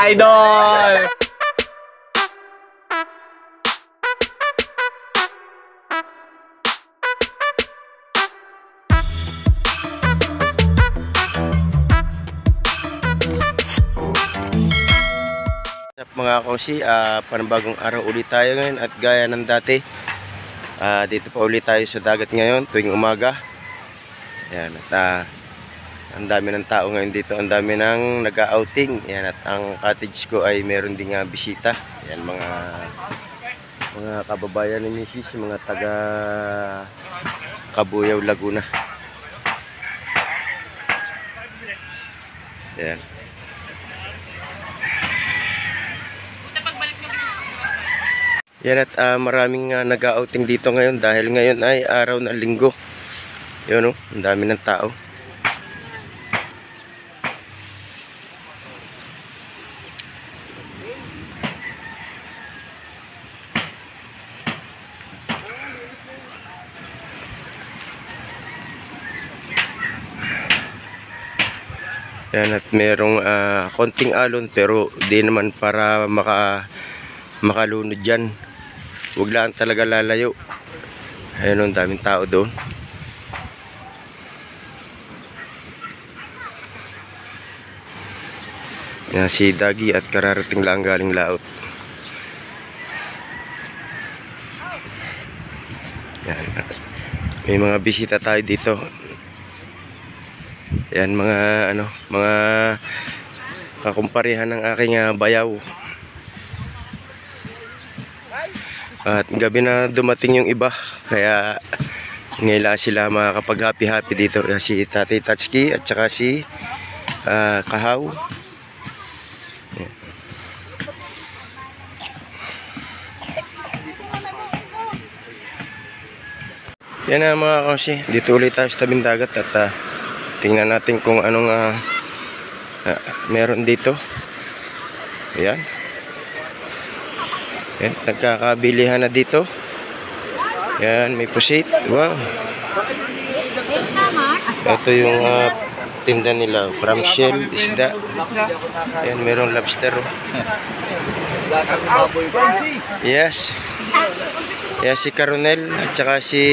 idol! Mga kosi, panibagong araw ulit tayo ngayon at gaya ng dati, dito pa ulit tayo sa dagat ngayon tuwing umaga. Yan, at ang dami ng tao ngayon dito, ang dami ng nag-outing. Yan, at ang cottage ko ay meron ding bisita. Yan, mga kababayan ni Mrs., mga taga Cabuyao, Laguna. Yan. Yan, at maraming nag-outing dito ngayon dahil ngayon ay araw ng linggo. Yun, oh, ang dami ng tao. Yan, at merong konting alon pero di naman para makalunod dyan. Huwag lang talaga lalayo. Ayun, ang daming tao doon. Yan, si Dagi at kararating lang galing laot. Yan, may mga bisita tayo dito. Yan, mga kakumparehan ng aking bayaw. At gabi na dumating yung iba, kaya ngayon sila makakapag-happy-happy dito. Si Tatay Tatsuki at saka si Kahaw. Yan na mga kasi, dito ulit tayo sa tabing dagat at tingnan natin kung anong meron dito. Ayan. Yan, nagkakabilihan na dito. Yan, may pusit. Wow. Ito yung tinda nila, clamshell, isda. Yan, merong lobster. Yes. Yan, si Caronel at saka si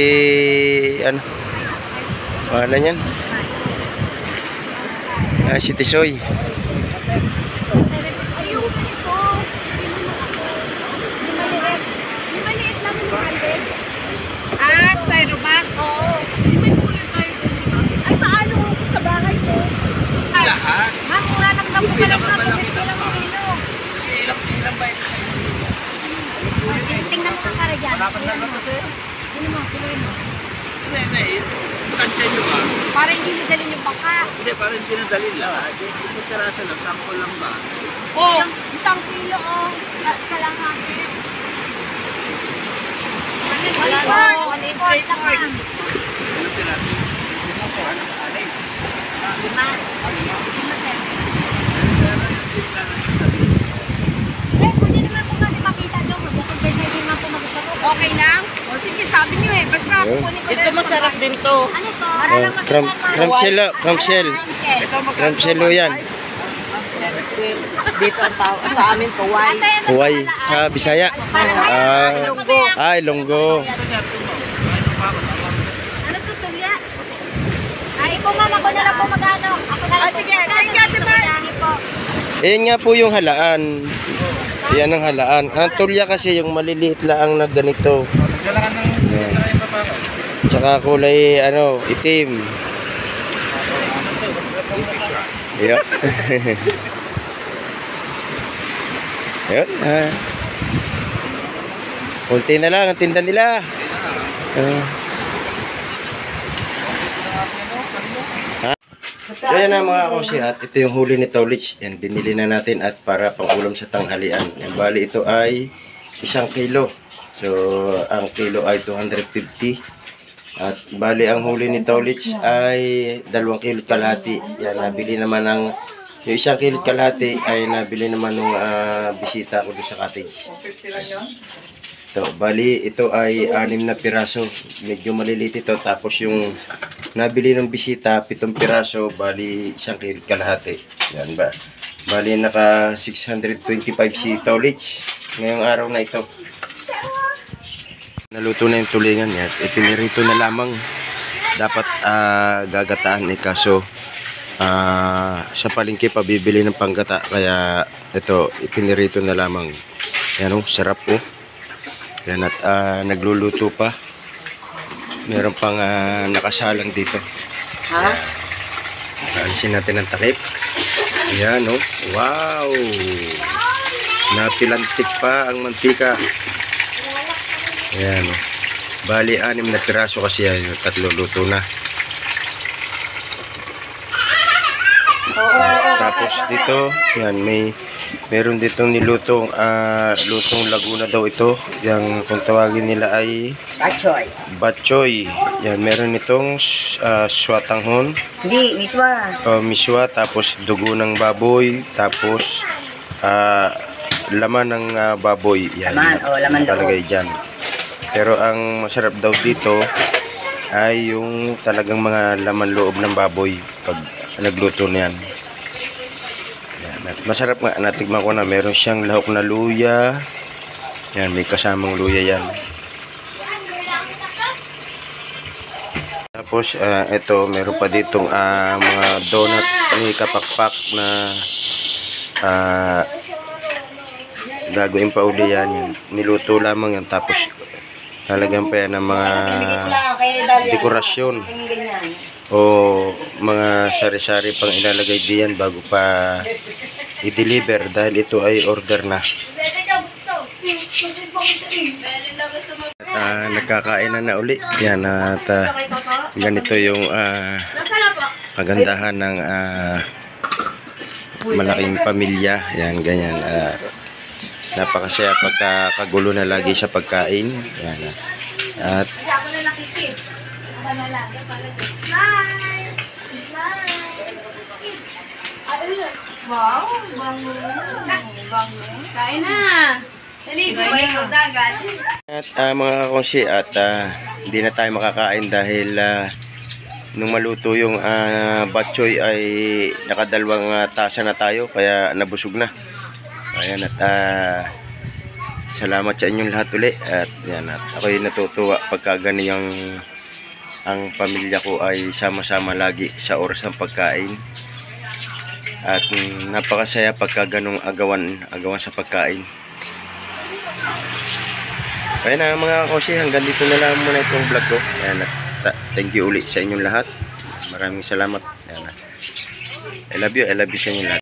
wala yan. Si Tisoy. Styroback? Oo. Di ba kulay tayo dun? Ay, paano sa bahay ko? Lahat? Mura lang po pala na pagkakit ko lang ang ino. Ilang ba ito? Tingnan mo ka para dyan. Dapat na lang kasi. Ano mo? Kiloin mo? Hindi. Kansya nyo ba? Para hindi nadalin yung baka. Hindi, para hindi nadalin lahat. Isang karasa lang, sample lang ba? Oo. Isang kilo o kalahati. Wala na, 1.8 naman. Okay lang? O sige, sabi niyo eh. Basta kukunin ko. Ito masarap din to. Ano to? Clamshell yan. Dito ang tao. Sa amin, Kuway. Kuway. Sa Bisaya. Ilonggo. Ano to, tulya? Ay, po mama ko na lang po magano. Ako na lang. Sige, thank you, Timar. Ayan nga po yung halaan. Yan ang halaan. Ang tulya kasi yung maliliit lang na ganito. Tsaka kulay, itim. Yep. Ayun. Kunti na lang ang tinda nila. Kaya na mga kosi, at ito yung huli ni Tolich. Yan, binili na natin at para pang-ulam sa tanghalian. Yan, bali ito ay 1 kilo. So, ang kilo ay 250. At bali ang huli ni Tolich ay 2 kilo kalahati. Yan, nabili naman ng yung 1 kilo kalahati ay nabili naman ng bisita ko doon sa cottage. Ito, bali ito ay 6 na piraso. Medyo maliliit ito. Tapos yung nabili ng bisita 7 piraso, bali 1 kilo kalahati. Yan ba? Bali, naka 625 si Tolich ngayong araw na ito. Naluto na yung tulingan yan. Ipinirito na lamang. Dapat gagataan eh, kaso sa palengke pa bibili ng panggata. Kaya ito, ipinirito na lamang. Yan oh, sarap oh. Yan at nagluluto pa. Meron pang nakasalang dito. Ha? Alisin natin ang takip. Yan oh. Wow! Napilantik pa ang mantika. Ayan. Bali, 6 na piraso kasi yan. Yung 3 luto na. Tapos dito, yan, meron ditong nilutong lutong Laguna daw ito. Yang kung tawagin nila ay Bachoy. batchoy. Yan, meron itong swatanghon. Hindi, miswa. Miswa, tapos dugo ng baboy, tapos laman ng baboy. Yan, Laman loob. talagay dyan. Pero ang masarap daw dito ay yung talagang mga laman loob ng baboy pag nagluto na yan. Yan. At masarap nga, natikman ko na meron siyang lahok na luya. Yan, may kasamang luya yan. Tapos ito, meron pa ditong mga donut, may kapakpak na gagawin pa uli yan. Niluto lamang yan, tapos lalagyan pa yan ng mga dekorasyon o mga sari-sari pang ilalagay diyan bago pa i-deliver dahil ito ay order na. Nagkakain na uli. Yan at ganito yung kagandahan ng malaking pamilya. Yan, ganyan. Napakasaya pagkakagulo na lagi sa pagkain. Yan. At wow, bango. Kain na. Dali, buhay ko dagat. At mga kakongsi, at hindi na tayo makakain dahil nung maluto yung batchoy ay nakadalawang tasa na tayo kaya nabusog na. Ayan at salamat sa inyong lahat uli. At yan, at ako'y natutuwa pagka ganiyang ang pamilya ko ay sama-sama lagi sa oras ng pagkain. At napakasaya pagka ganong agawan sa pagkain. Kaya na mga kakongsi, hanggang dito na lang muna itong vlog ko. Ayan, thank you uli sa inyong lahat. Maraming salamat. Ayan, I love you sa inyong lahat.